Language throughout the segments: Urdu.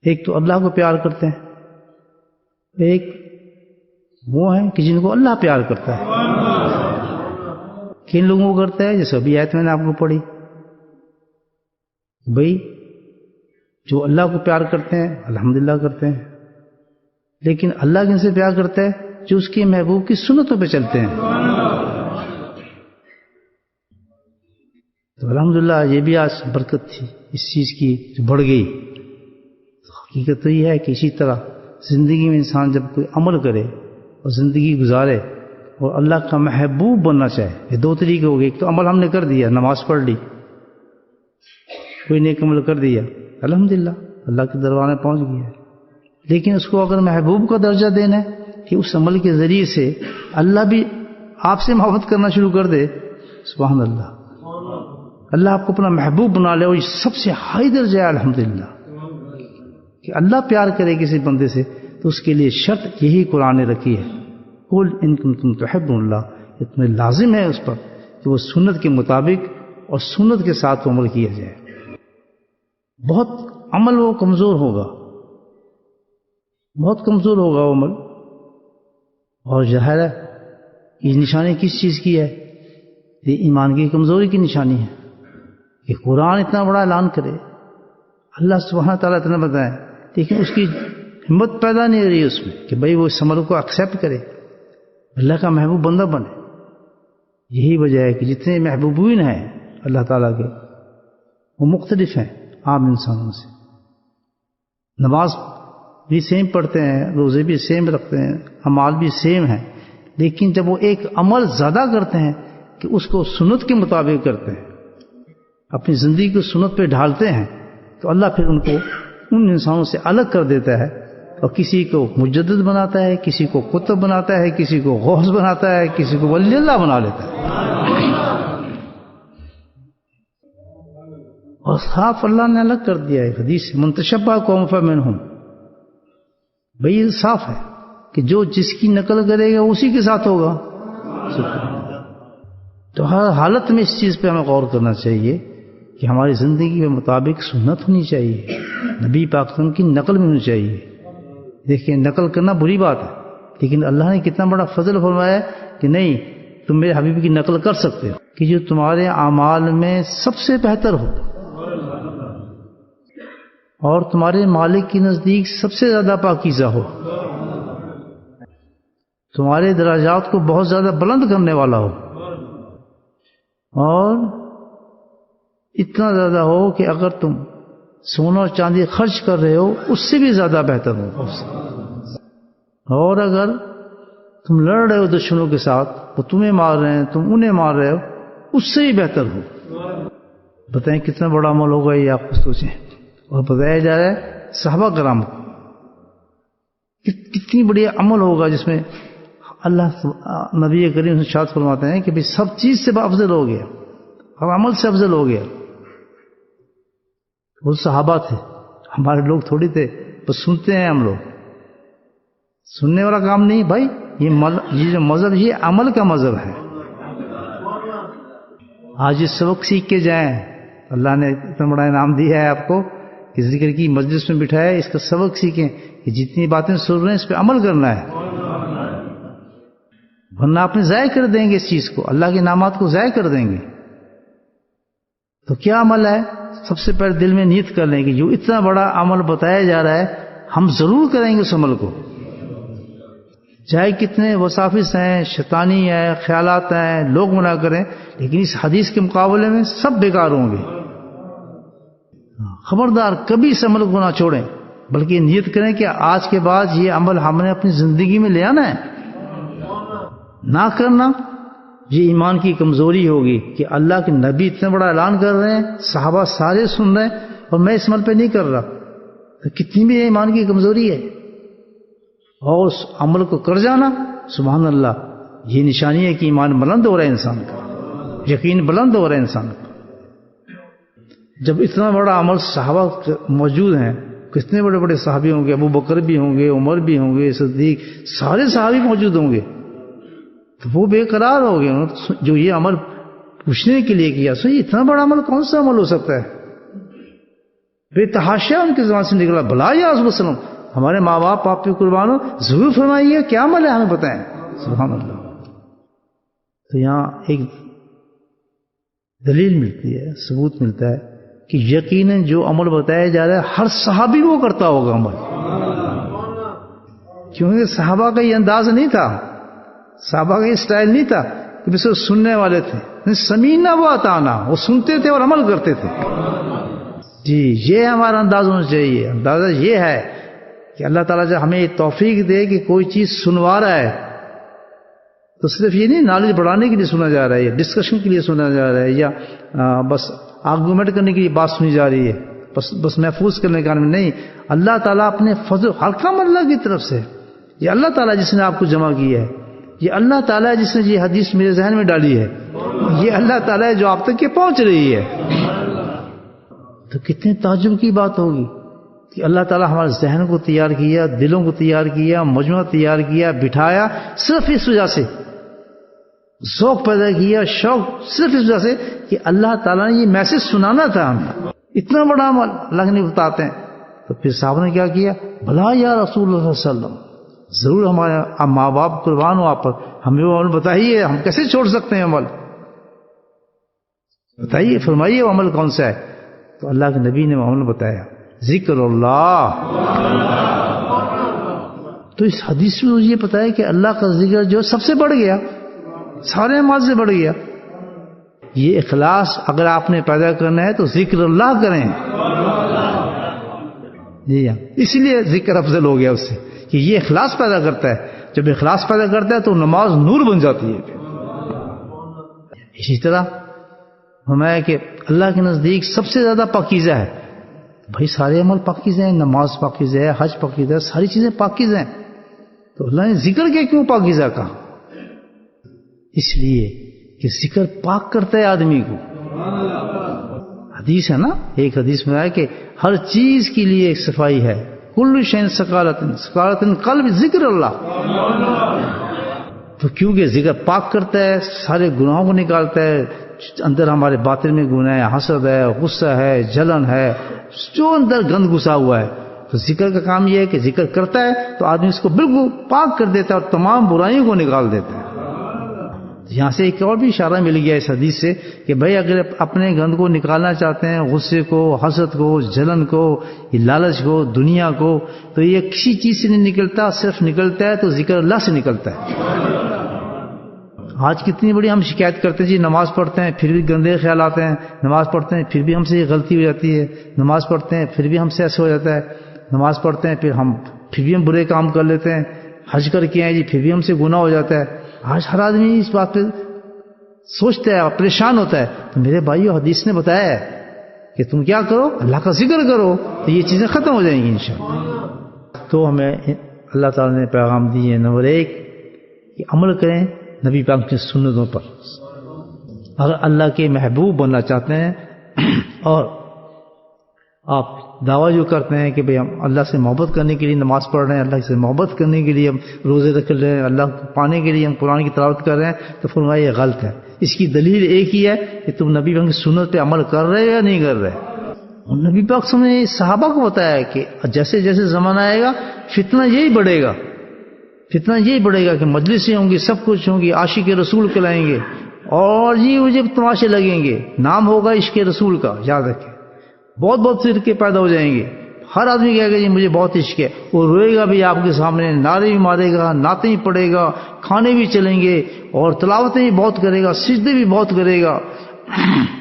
ایک تو اللہ کو پیار کرتے ہیں، ایک وہ ہیں کہ جن کو اللہ پیار کرتا ہے۔ کن لوگوں کو کرتا ہے؟ جیسے ابھی آیت میں نے آپ کو پڑھی، بھائی جو اللہ کو پیار کرتے ہیں الحمدللہ کرتے ہیں، لیکن اللہ کن سے پیار کرتا ہے؟ جو اس کے محبوب کی سنتوں پہ چلتے ہیں۔ تو الحمدللہ یہ بھی آج برکت تھی اس چیز کی جو بڑھ گئی۔ حقیقت تو یہ ہے کہ اسی طرح زندگی میں انسان جب کوئی عمل کرے اور زندگی گزارے اور اللہ کا محبوب بننا چاہے، یہ دو طریقے ہو گئے۔ ایک تو عمل ہم نے کر دیا، نماز پڑھ لی، کوئی نیک عمل کر دیا، الحمدللہ اللہ کے دربار میں پہنچ گیا ہے، لیکن اس کو اگر محبوب کا درجہ دینا ہے کہ اس عمل کے ذریعے سے اللہ بھی آپ سے محبت کرنا شروع کر دے، سبحان اللہ، اللہ آپ کو اپنا محبوب بنا لے، اور یہ سب سے ہائی درجہ ہے الحمدللہ کہ اللہ پیار کرے کسی بندے سے، تو اس کے لیے شرط یہی قرآن نے رکھی ہے، قل ان کنتم تحبون اللہ، اتنا لازم ہے اس پر کہ وہ سنت کے مطابق اور سنت کے ساتھ عمل کیا جائے۔ بہت عمل وہ کمزور ہوگا، بہت کمزور ہوگا وہ عمل، اور ظاہر ہے یہ نشانی کس چیز کی ہے؟ یہ ایمان کی کمزوری کی نشانی ہے کہ قرآن اتنا بڑا اعلان کرے، اللہ سبحانہ تعالیٰ اتنا بتائے، لیکن اس کی ہمت پیدا نہیں ہو رہی اس میں کہ بھئی وہ اس عمل کو ایکسیپٹ کرے، اللہ کا محبوب بندہ بنے۔ یہی وجہ ہے کہ جتنے محبوبین ہیں اللہ تعالیٰ کے وہ مختلف ہیں عام انسانوں سے۔ نماز بھی سیم پڑھتے ہیں، روزے بھی سیم رکھتے ہیں، اعمال بھی سیم ہیں، لیکن جب وہ ایک عمل زیادہ کرتے ہیں کہ اس کو سنت کے مطابق کرتے ہیں، اپنی زندگی کو سنت پہ ڈھالتے ہیں، تو اللہ پھر ان کو ان انسانوں سے الگ کر دیتا ہے، اور کسی کو مجدد بناتا ہے، کسی کو قطب بناتا ہے، کسی کو غوث بناتا ہے، کسی کو ولی اللہ بنا لیتا ہے۔ اور صاف اللہ نے الگ کر دیا ہے حدیث من تشبہ قوم فمنہم، بھئی یہ صاف ہے کہ جو جس کی نقل کرے گا اسی کے ساتھ ہوگا۔ تو ہر حالت میں اس چیز پہ ہمیں غور کرنا چاہیے کہ ہماری زندگی کے مطابق سنت ہونی چاہیے، نبی پاک صلی اللہ علیہ وسلم کی نقل بھی ہونی چاہیے۔ دیکھیں نقل کرنا بری بات ہے، لیکن اللہ نے کتنا بڑا فضل فرمایا ہے کہ نہیں تم میرے حبیب کی نقل کر سکتے ہو، کہ جو تمہارے اعمال میں سب سے بہتر ہو اور تمہارے مالک کے نزدیک سب سے زیادہ پاکیزہ ہو، تمہارے درجات کو بہت زیادہ بلند کرنے والا ہو، اور اتنا زیادہ ہو کہ اگر تم سونا اور چاندی خرچ کر رہے ہو اس سے بھی زیادہ بہتر ہو، اور اگر تم لڑ رہے ہو دشمنوں کے ساتھ، وہ تمہیں مار رہے ہیں تم انہیں مار رہے ہو، اس سے بھی بہتر ہو۔ بتائیں کتنا بڑا عمل ہوگا یہ، آپ کو سوچیں۔ اور بتایا جا رہا ہے صحابہ کرام کو کتنی بڑی عمل ہوگا جس میں اللہ نبی کریم سے ارشاد فرماتے ہیں کہ بھی سب چیز سے افضل ہو گیا، ہر عمل سے افضل ہو گیا۔ وہ صحابہ تھے، ہمارے لوگ تھوڑی تھے، بس سنتے ہیں ہم لوگ، سننے والا کام نہیں بھائی، یہ جو مذہب یہ عمل کا مذہب ہے۔ آج یہ سبق سیکھ کے جائیں، اللہ نے اتنا بڑا انعام دیا ہے آپ کو کہ ذکر کی مجلس میں بٹھایا ہے، اس کا سبق سیکھیں کہ جتنی باتیں سن رہے ہیں اس پہ عمل کرنا ہے، ورنہ آپ نے ضائع کر دیں گے اس چیز کو، اللہ کے انعامات کو ضائع کر دیں گے۔ تو کیا عمل ہے؟ سب سے پہلے دل میں نیت کر لیں کہ جو اتنا بڑا عمل بتایا جا رہا ہے ہم ضرور کریں گے اس عمل کو، چاہے کتنے وسافس ہیں، شیطانی ہیں، خیالات ہیں، لوگ منع کریں، لیکن اس حدیث کے مقابلے میں سب بیکار ہوں گے۔ خبردار کبھی اس عمل کو نہ چھوڑیں، بلکہ نیت کریں کہ آج کے بعد یہ عمل ہم نے اپنی زندگی میں لے آنا ہے۔ نہ کرنا یہ ایمان کی کمزوری ہوگی کہ اللہ کے نبی اتنا بڑا اعلان کر رہے ہیں، صحابہ سارے سن رہے ہیں، اور میں اس عمل پہ نہیں کر رہا، تو کتنی بھی ایمان کی کمزوری ہے۔ اور اس عمل کو کر جانا، سبحان اللہ، یہ نشانی ہے کہ ایمان بلند ہو رہا ہے انسان کا، یقین بلند ہو رہا ہے انسان کا۔ جب اتنا بڑا عمل صحابہ موجود ہیں، کتنے بڑے بڑے صحابی ہوں گے، ابو بکر بھی ہوں گے، عمر بھی ہوں گے، صدیق، سارے صحابی موجود ہوں گے، تو وہ بے قرار ہو گئے جو یہ عمل پوچھنے کے لیے کیا، سو یہ اتنا بڑا عمل کون سا عمل ہو سکتا ہے؟ بے تحاشا ان کی زبان سے نکلا بھلا یا رسول وسلم، ہمارے ماں باپ آپ پہ قربان ہو، ضرور فرمائیے کیا عمل ہے ہمیں بتائیں. سبحان اللہ. تو یہاں ایک دلیل ملتی ہے، ثبوت ملتا ہے کہ یقیناً جو عمل بتایا جا رہا ہے ہر صحابی وہ کرتا ہوگا عمل، کیونکہ صحابہ کا یہ انداز نہیں تھا، صحابہ کا یہ اسٹائل نہیں تھا کہ بس وہ سننے والے تھے، سمینا وہ اطاعنا، وہ سنتے تھے اور عمل کرتے تھے. جی یہ ہمارا انداز ہونا چاہیے. اندازہ یہ ہے کہ اللہ تعالیٰ جب ہمیں توفیق دے کہ کوئی چیز سنوا رہا ہے تو صرف یہ نہیں نالج بڑھانے کے لیے سنا جا رہا ہے، یا ڈسکشن کے لیے سنا جا رہا ہے، یا بس آرگومنٹ کرنے کے لیے بات سنی جا رہی ہے، بس محفوظ کرنے کا نہیں. اللہ تعالیٰ اپنے فضل ہر کام اللہ کی طرف سے. یہ اللہ تعالیٰ جس نے آپ کو جمع کیا ہے، یہ اللہ تعالیٰ جس نے یہ حدیث میرے ذہن میں ڈالی ہے، یہ اللہ تعالیٰ جو آپ تک یہ پہنچ رہی ہے. تو کتنے تعجب کی بات ہوگی کہ اللہ تعالیٰ ہمارے ذہن کو تیار کیا، دلوں کو تیار کیا، مجموعہ تیار کیا، بٹھایا، صرف اس وجہ سے ذوق پیدا کیا، شوق صرف اس وجہ سے کہ اللہ تعالیٰ نے یہ میسج سنانا تھا ہمیں. اتنا بڑا عمل اللہ نے بتاتے ہیں. تو پھر صاحب نے کیا کیا؟ بھلا یا رسول اللہ صلی اللہ علیہ وسلم، ضرور ہمارے ماں باپ قربان ہو آپ پر، ہمیں وہ عمل بتائیے، ہم کیسے چھوڑ سکتے ہیں عمل؟ بتائیے، فرمائیے وہ عمل کون سا ہے. تو اللہ کے نبی نے وہ عمل بتایا، ذکر اللہ. تو اس حدیث میں مجھے یہ پتا ہے کہ اللہ کا ذکر جو سب سے بڑھ گیا، سارے اعمال سے بڑھ گیا. یہ اخلاص اگر آپ نے پیدا کرنا ہے تو ذکر اللہ کریں. جی ہاں، اس لیے ذکر افضل ہو گیا اس سے کہ یہ اخلاص پیدا کرتا ہے. جب اخلاص پیدا کرتا ہے تو نماز نور بن جاتی ہے. اسی طرح ہمیں کہ اللہ کے نزدیک سب سے زیادہ پاکیزہ ہے. بھائی سارے عمل پاکیزہ ہیں، نماز پاکیزہ ہے، حج پاکیزہ ہے، ساری چیزیں پاکیزہ ہیں. تو اللہ نے ذکر کے کیوں پاکیزہ کہا؟ اس لیے کہ ذکر پاک کرتا ہے آدمی کو. حدیث ہے نا، ایک حدیث میں آیا کہ ہر چیز کے لیے ایک صفائی ہے. کل شین سکالتن قلب ذکر اللہ. تو کیونکہ ذکر پاک کرتا ہے، سارے گناہوں کو نکالتا ہے. اندر ہمارے باطن میں گناہ ہے، حسد ہے، غصہ ہے، جلن ہے، جو اندر گند گھسا ہوا ہے. تو ذکر کا کام یہ ہے کہ ذکر کرتا ہے تو آدمی اس کو بالکل پاک کر دیتا ہے اور تمام برائیوں کو نکال دیتا ہے. یہاں سے ایک اور بھی اشارہ مل گیا اس حدیث سے کہ بھائی اگر اپنے گند کو نکالنا چاہتے ہیں، غصے کو، حسد کو، جلن کو، لالچ کو، دنیا کو، تو یہ کسی چیز سے نہیں نکلتا، صرف نکلتا ہے تو ذکر اللہ سے نکلتا ہے. آج کتنی بڑی ہم شکایت کرتے ہیں، جی نماز پڑھتے ہیں پھر بھی گندے خیال آتے ہیں، نماز پڑھتے ہیں پھر بھی ہم سے یہ غلطی ہو جاتی ہے، نماز پڑھتے ہیں پھر بھی ہم سے ایسے ہو جاتا ہے، نماز پڑھتے ہیں پھر بھی ہم برے کام کر لیتے ہیں، حج کر کے آئے جی پھر بھی ہم سے گناہ ہو جاتا ہے. آج ہر آدمی اس بات پہ سوچتا ہے، پریشان ہوتا ہے. تو میرے بھائیو حدیث نے بتایا ہے کہ تم کیا کرو، اللہ کا ذکر کرو، تو یہ چیزیں ختم ہو جائیں گی انشاءاللہ. تو ہمیں اللہ تعالیٰ نے پیغام دیے. نمبر 1 کہ عمل کریں نبی پاک کی سنتوں پر. اگر اللہ کے محبوب بننا چاہتے ہیں اور آپ دعویٰ جو کرتے ہیں کہ بھئی ہم اللہ سے محبت کرنے کے لیے نماز پڑھ رہے ہیں، اللہ سے محبت کرنے کے لیے ہم روزے رکھ رہے ہیں، اللہ کو پانے کے لیے ہم قرآن کی تلاوت کر رہے ہیں، تو فرمایا یہ غلط ہے. اس کی دلیل ایک ہی ہے کہ تم نبی پاک کی سنت پہ عمل کر رہے ہو یا نہیں کر رہے. نبی پاک نے صحابہ کو بتایا کہ جیسے جیسے زمانہ آئے گا فتنہ یہی بڑھے گا، فتنہ یہی بڑھے گا کہ مجلسیں ہوں گی، سب کچھ ہوں گی، عاشق رسول کہلائیں گے اور جی مجھے تماشے لگیں گے، نام ہوگا عشق رسول کا. یاد رکھیں بہت بہت فرقے پیدا ہو جائیں گے. ہر آدمی کہے گا جی مجھے بہت عشق ہے، وہ روئے گا بھی آپ کے سامنے، نعرے بھی مارے گا، نعتیں بھی پڑھے گا، کھانے بھی چلیں گے اور تلاوتیں بھی بہت کرے گا، سجدے بھی بہت کرے گا،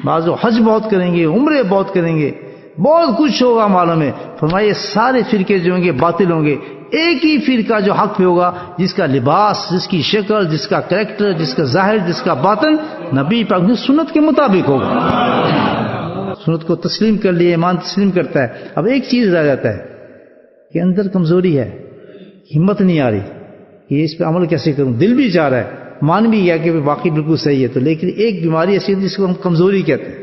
بعض حج بہت کریں گے، عمرے بہت کریں گے، بہت کچھ ہوگا معلوم ہے. فرمائیے سارے فرقے جو ہوں گے باطل ہوں گے، ایک ہی فرقہ جو حق پہ ہوگا، جس کا لباس، جس کی شکل، جس کا کریکٹر، جس کا ظاہر، جس کا باطن نبی پاک کی سنت کے مطابق ہوگا. سنت کو تسلیم کر لیے، ایمان تسلیم کرتا ہے. اب ایک چیز رہ جاتا ہے کہ اندر کمزوری ہے، ہمت نہیں آ رہی کہ اس پہ عمل کیسے کروں. دل بھی چاہ رہا ہے، مان بھی گیا کہ واقعی بالکل صحیح ہے، تو لیکن ایک بیماری ایسی ہے جس کو ہم کمزوری کہتے ہیں.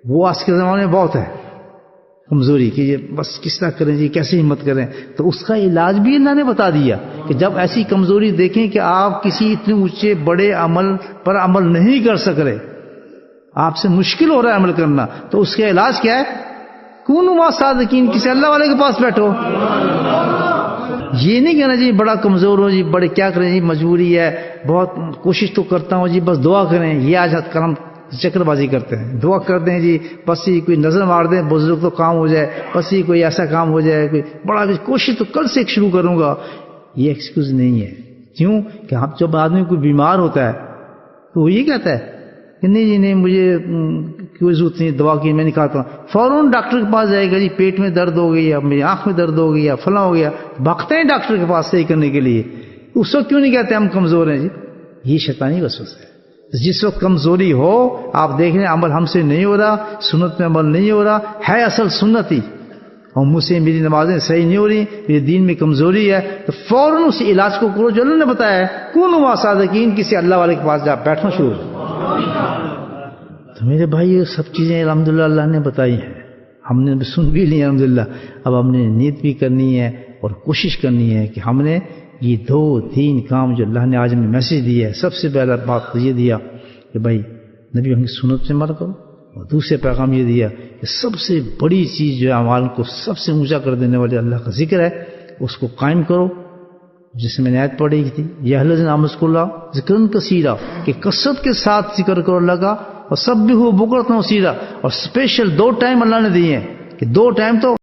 وہ آج کے زمانے میں بہت ہے کمزوری کہ یہ بس کس طرح کریں جی، کیسے ہمت کریں. تو اس کا علاج بھی اللہ نے بتا دیا کہ جب ایسی کمزوری دیکھیں کہ آپ کسی اتنے اونچے بڑے عمل پر عمل نہیں کر سک رہے، آپ سے مشکل ہو رہا ہے عمل کرنا، تو اس کا علاج کیا ہے؟ کونوا مع صادقین، کسی اللہ والے کے پاس بیٹھو. یہ نہیں کہنا جی بڑا کمزور ہو جی، بڑے کیا کریں جی مجبوری ہے، بہت کوشش تو کرتا ہوں جی بس دعا کریں. یہ آج کرم چکر بازی کرتے ہیں، دعا کرتے ہیں جی بس ہی کوئی نظر مار دیں بزرگ تو کام ہو جائے، بس ہی کوئی ایسا کام ہو جائے، کوئی بڑا کوشش تو کل سے شروع کروں گا. یہ ایکسکیوز نہیں ہے. کیوں کہ جب آدمی کوئی بیمار ہوتا ہے تو وہ یہ کہتا ہے کہ نہیں جی نہیں مجھے کوئی ضرورت نہیں دوا کی، میں نہیں کھاتا ہوں. فوراً ڈاکٹر کے پاس جائے گا جی پیٹ میں درد ہو گئی یا میری آنکھ میں درد ہو گئی یا فلاں ہو گیا، بھاگتے ہیں ڈاکٹر کے پاس صحیح کرنے کے لیے. اس وقت کیوں نہیں کہتے ہم کمزور ہیں جی؟ یہ شیطانی وسوسہ ہے. جس وقت کمزوری ہو، آپ دیکھ رہے ہیں عمل ہم سے نہیں ہو رہا، سنت میں عمل نہیں ہو رہا ہے، اصل سنت ہی، اور مجھ سے میری نمازیں صحیح نہیں ہو رہی، میرے دین میں کمزوری ہے، تو فوراً اس علاج کو کرو جو اللہ نے بتایا ہے. کونوا مع صادقین، کسی اللہ والے کے پاس جا بیٹھنا شروع. تو میرے بھائی یہ سب چیزیں الحمدللہ اللہ نے بتائی ہیں، ہم نے سن بھی لی الحمدللہ. اب ہم نے نیت بھی کرنی ہے اور کوشش کرنی ہے کہ ہم نے یہ 2-3 کام جو اللہ نے آج ہمیں میسج دیا ہے. سب سے پہلا بات تو یہ دیا کہ بھائی نبی ہم کی سنت سے عمل کرو، اور دوسرے پیغام یہ دیا کہ سب سے بڑی چیز جو اعمال کو سب سے اونچا کر دینے والے اللہ کا ذکر ہے، اس کو قائم کرو. جس میں نے آیت پڑھی تھی یا الذین آمنوا اذکروا اللہ ذکرا کثیرا، کہ کثرت کے ساتھ ذکر کرو اللہ کا، اور سبحوہ بکرۃ و اصیلا. اور اسپیشل 2 ٹائم اللہ نے دیے ہیں کہ 2 ٹائم تو